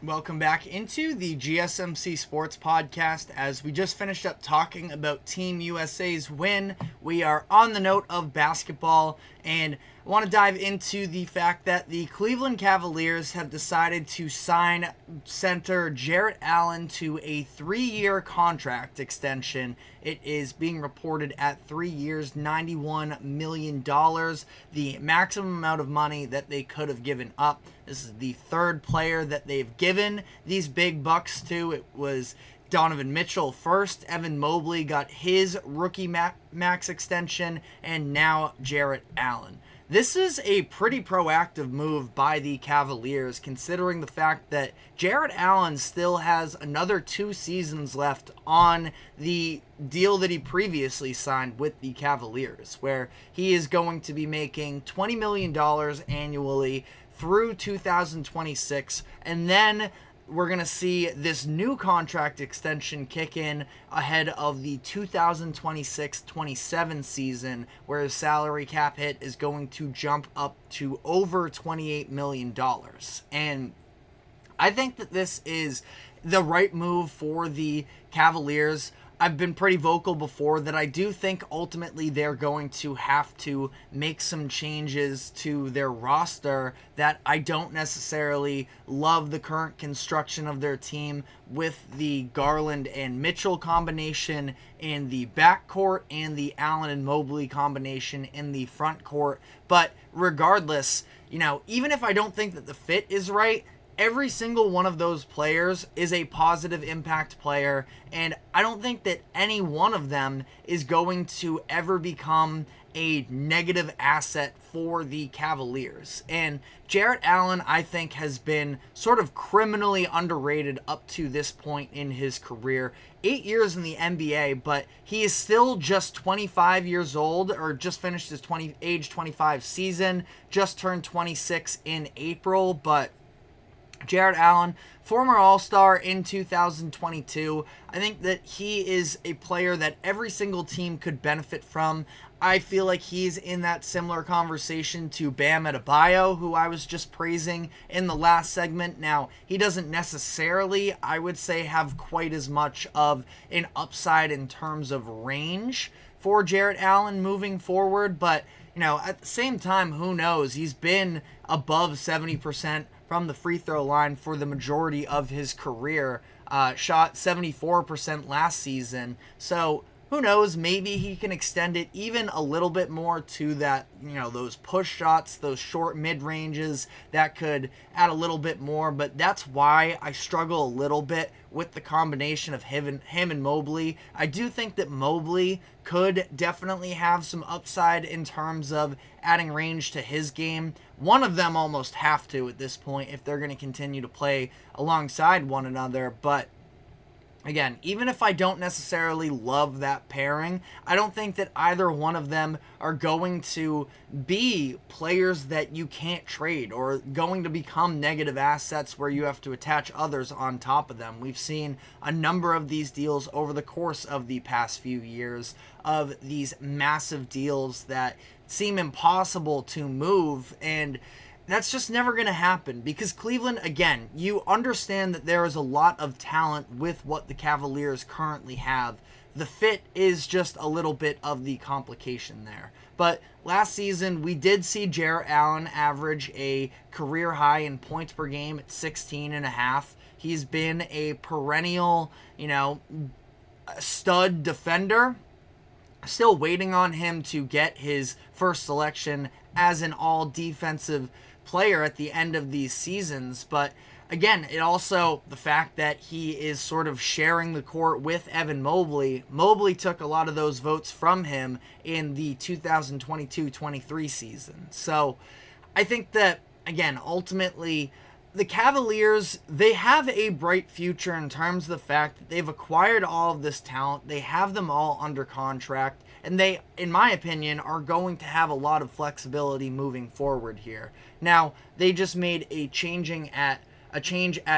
Welcome back into the GSMC Sports Podcast. As we just finished up talking about Team USA's win, we are on the note of basketball, and I want to dive into the fact that the Cleveland Cavaliers have decided to sign center Jarrett Allen to a 3-year contract extension. It is being reported at 3 years, $91 million, the maximum amount of money that they could have given up. This is the third player that they've given these big bucks to. It was Donovan Mitchell first, Evan Mobley got his rookie max extension, and now Jarrett Allen. This is a pretty proactive move by the Cavaliers, considering the fact that Jarrett Allen still has another 2 seasons left on the deal that he previously signed with the Cavaliers, where he is going to be making $20 million annually through 2026, and then we're going to see this new contract extension kick in ahead of the 2026-27 season, where his salary cap hit is going to jump up to over $28 million. And I think that this is the right move for the Cavaliers. I've been pretty vocal before that I do think ultimately they're going to have to make some changes to their roster, that I don't necessarily love the current construction of their team with the Garland and Mitchell combination in the backcourt and the Allen and Mobley combination in the front court. But regardless, even if I don't think that the fit is right, every single one of those players is a positive impact player, and I don't think that any one of them is going to ever become a negative asset for the Cavaliers. And Jarrett Allen, I think, has been sort of criminally underrated up to this point in his career. 8 years in the NBA, but he is still just 25 years old, or just finished his age 25 season, just turned 26 in April, but Jarrett Allen, former All-Star in 2022. I think that he is a player that every single team could benefit from. I feel like he's in that similar conversation to Bam Adebayo, who I was just praising in the last segment. Now, he doesn't necessarily, I would say, have quite as much of an upside in terms of range for Jarrett Allen moving forward, but at the same time, who knows? He's been above 70% from the free throw line for the majority of his career. Shot 74% last season. So who knows? Maybe he can extend it even a little bit more to that, those push shots, those short mid-ranges that could add a little bit more. But that's why I struggle a little bit with the combination of him and Mobley. I do think that Mobley could definitely have some upside in terms of adding range to his game. One of them almost have to at this point if they're going to continue to play alongside one another. But again, even if I don't necessarily love that pairing, I don't think that either one of them are going to be players that you can't trade or going to become negative assets where you have to attach others on top of them. We've seen a number of these deals over the course of the past few years, of these massive deals that seem impossible to move, and that's just never going to happen because Cleveland, again, you understand that there is a lot of talent with what the Cavaliers currently have. The fit is just a little bit of the complication there. But last season, we did see Jarrett Allen average a career high in points per game at 16.5. He's been a perennial, stud defender. Still waiting on him to get his first selection as an all-defensive player at the end of these seasons. But again, it also, the fact that he is sort of sharing the court with Evan Mobley. Mobley took a lot of those votes from him in the 2022-23 season. So I think that, again, ultimately, the Cavaliers, they have a bright future in terms of the fact that they've acquired all of this talent. They have them all under contract, and they, in my opinion, are going to have a lot of flexibility moving forward here. Now, they just made a change at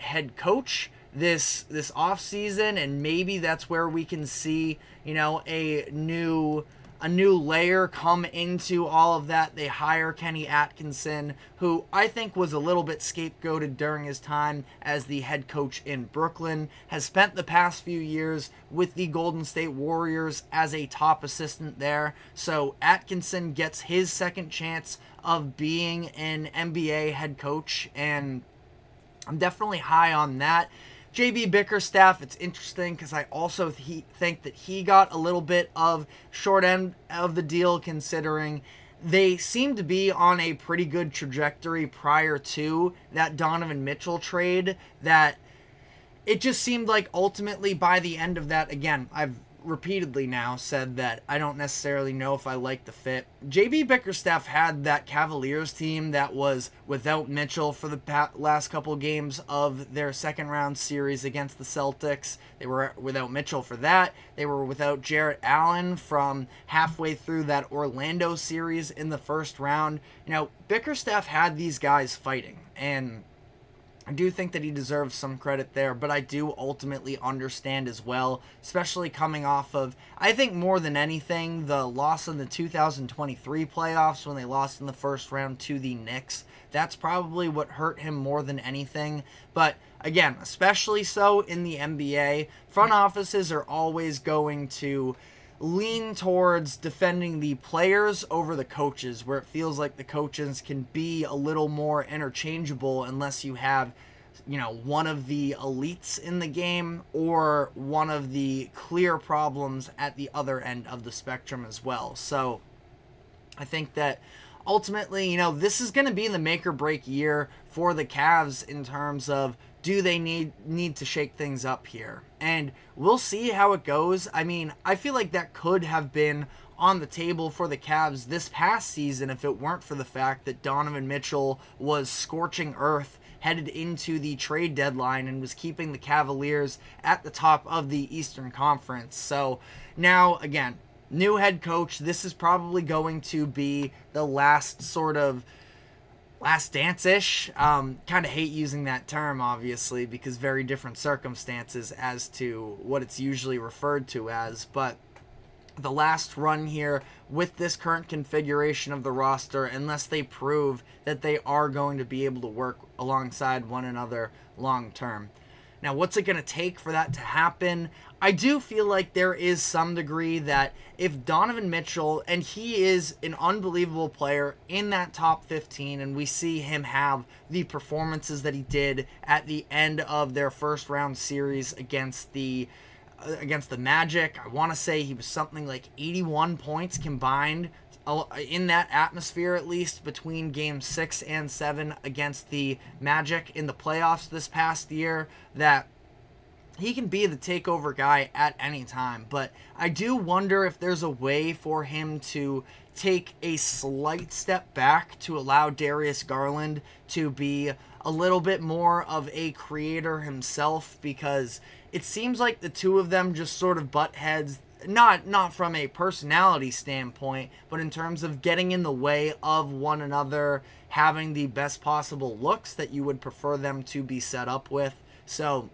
head coach this offseason, and maybe that's where we can see, a new a new layer come into all of that. They hire Kenny Atkinson, who I think was a little bit scapegoated during his time as the head coach in Brooklyn, has spent the past few years with the Golden State Warriors as a top assistant there. So Atkinson gets his second chance of being an NBA head coach, and I'm definitely high on that. JB Bickerstaff, it's interesting because I also think that he got a little bit of short end of the deal, considering they seemed to be on a pretty good trajectory prior to that Donovan Mitchell trade, that it just seemed like ultimately by the end of that, again, I've repeatedly now said that I don't necessarily know if I like the fit. JB Bickerstaff had that Cavaliers team that was without Mitchell for the last couple games of their second round series against the Celtics. They were without Mitchell for that. They were without Jarrett Allen from halfway through that Orlando series in the first round. You know, Bickerstaff had these guys fighting, and I do think that he deserves some credit there, but I do ultimately understand as well, especially coming off of, I think more than anything, the loss in the 2023 playoffs when they lost in the first round to the Knicks. That's probably what hurt him more than anything. But again, especially so in the NBA, front offices are always going to lean towards defending the players over the coaches, where it feels like the coaches can be a little more interchangeable unless you have, you know, one of the elites in the game or one of the clear problems at the other end of the spectrum as well. So I think that ultimately, you know, this is going to be the make or break year for the Cavs in terms of, do they need to shake things up here? And we'll see how it goes. I mean, I feel like that could have been on the table for the Cavs this past season if it weren't for the fact that Donovan Mitchell was scorching earth headed into the trade deadline and was keeping the Cavaliers at the top of the Eastern Conference. So now, again, new head coach. This is probably going to be the last sort of last dance-ish. Kind of hate using that term, obviously, because very different circumstances as to what it's usually referred to as, but the last run here with this current configuration of the roster, unless they prove that they are going to be able to work alongside one another long term. Now, what's it going to take for that to happen? I do feel like there is some degree that if Donovan Mitchell, and he is an unbelievable player in that top 15, and we see him have the performances that he did at the end of their first round series against the Magic. I want to say he was something like 81 points combined in that atmosphere, at least between games 6 and 7 against the Magic in the playoffs this past year, that he can be the takeover guy at any time. But I do wonder if there's a way for him to take a slight step back to allow Darius Garland to be a little bit more of a creator himself, because it seems like the two of them just sort of butt heads, not from a personality standpoint, but in terms of getting in the way of one another, having the best possible looks that you would prefer them to be set up with. So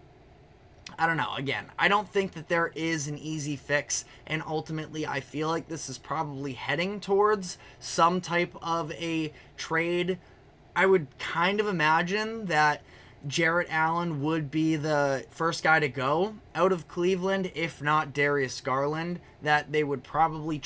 I don't know. Again, I don't think that there is an easy fix, and ultimately I feel like this is probably heading towards some type of a trade. I would kind of imagine that Jarrett Allen would be the first guy to go out of Cleveland, if not Darius Garland, that they would probably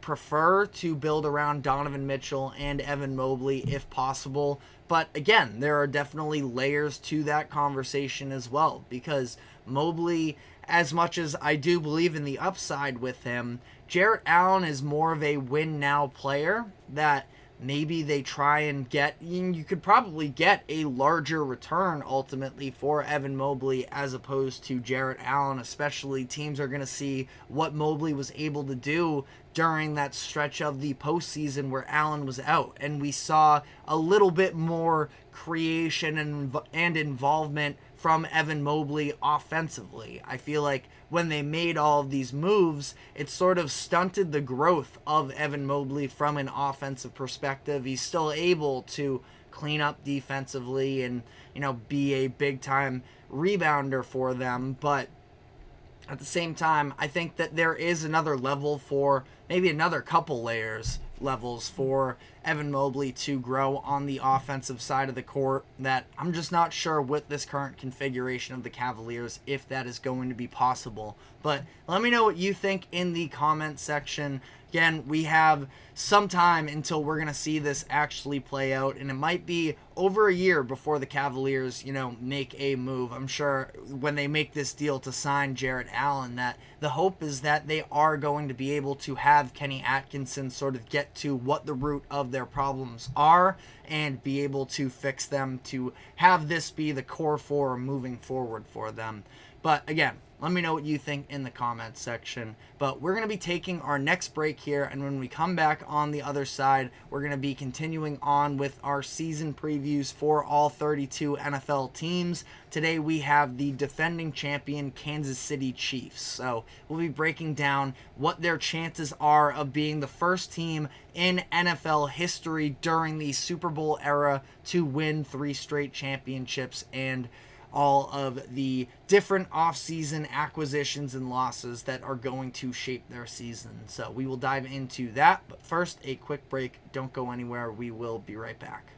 prefer to build around Donovan Mitchell and Evan Mobley if possible. But again, there are definitely layers to that conversation as well, because Mobley, as much as I do believe in the upside with him, Jarrett Allen is more of a win-now player that maybe they try and get. You could probably get a larger return ultimately for Evan Mobley as opposed to Jarrett Allen, especially teams are going to see what Mobley was able to do during that stretch of the postseason where Allen was out, and we saw a little bit more creation and involvement from Evan Mobley offensively. I feel like when they made all of these moves, it sort of stunted the growth of Evan Mobley from an offensive perspective. He's still able to clean up defensively and, be a big-time rebounder for them, but At the same time, I think that there is another level for maybe another couple levels for Evan Mobley to grow on the offensive side of the court that I'm just not sure with this current configuration of the Cavaliers if that is going to be possible. But let me know what you think in the comment section. Again, we have some time until we're going to see this actually play out, and it might be over a year before the Cavaliers, make a move. I'm sure when they make this deal to sign Jarrett Allen, that the hope is that they are going to be able to have Kenny Atkinson sort of get to what the root of their problems are and be able to fix them, to have this be the core four moving forward for them. But again, let me know what you think in the comments section. But we're going to be taking our next break here, and when we come back on the other side, we're going to be continuing on with our season previews for all 32 NFL teams. Today we have the defending champion Kansas City Chiefs. So we'll be breaking down what their chances are of being the first team in NFL history during the Super Bowl era to win 3 straight championships, and all of the different off-season acquisitions and losses that are going to shape their season. So we will dive into that, but first, a quick break. Don't go anywhere. We will be right back.